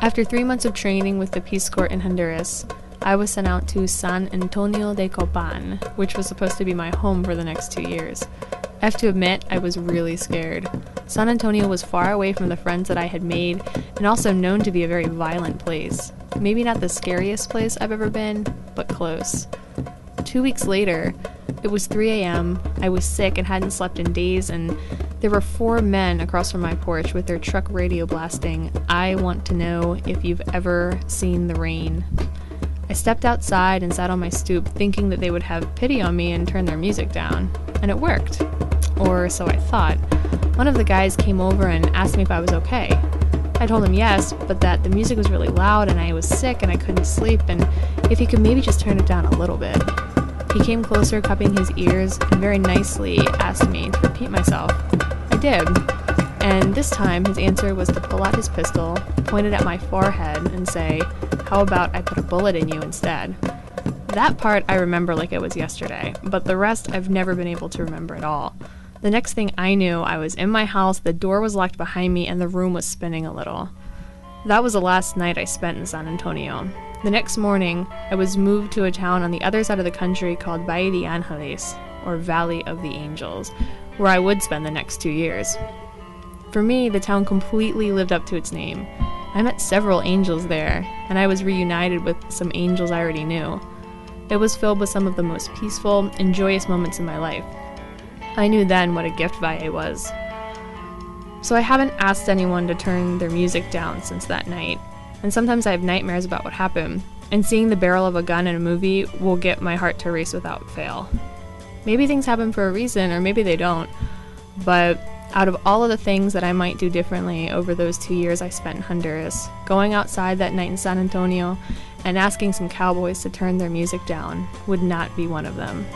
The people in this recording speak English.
After 3 months of training with the Peace Corps in Honduras, I was sent out to San Antonio de Copan, which was supposed to be my home for the next 2 years. I have to admit, I was really scared. San Antonio was far away from the friends that I had made, and also known to be a very violent place. Maybe not the scariest place I've ever been, but close. 2 weeks later, it was 3 a.m., I was sick and hadn't slept in days, and there were 4 men across from my porch with their truck radio blasting, "I want to know if you've ever seen the rain." I stepped outside and sat on my stoop, thinking that they would have pity on me and turn their music down. And it worked. Or so I thought. One of the guys came over and asked me if I was okay. I told him yes, but that the music was really loud and I was sick and I couldn't sleep, and if he could maybe just turn it down a little bit. He came closer, cupping his ears, and very nicely asked me to repeat myself. I did. And this time, his answer was to pull out his pistol, point it at my forehead, and say, "How about I put a bullet in you instead?" That part I remember like it was yesterday, but the rest I've never been able to remember at all. The next thing I knew, I was in my house, the door was locked behind me, and the room was spinning a little. That was the last night I spent in San Antonio. The next morning, I was moved to a town on the other side of the country called Valle de Angeles, or Valley of the Angels, where I would spend the next 2 years. For me, the town completely lived up to its name. I met several angels there, and I was reunited with some angels I already knew. It was filled with some of the most peaceful and joyous moments in my life. I knew then what a gift Valle was. So I haven't asked anyone to turn their music down since that night, and sometimes I have nightmares about what happened, and seeing the barrel of a gun in a movie will get my heart to race without fail. Maybe things happen for a reason, or maybe they don't, but out of all of the things that I might do differently over those 2 years I spent in Honduras, going outside that night in San Antonio and asking some cowboys to turn their music down would not be one of them.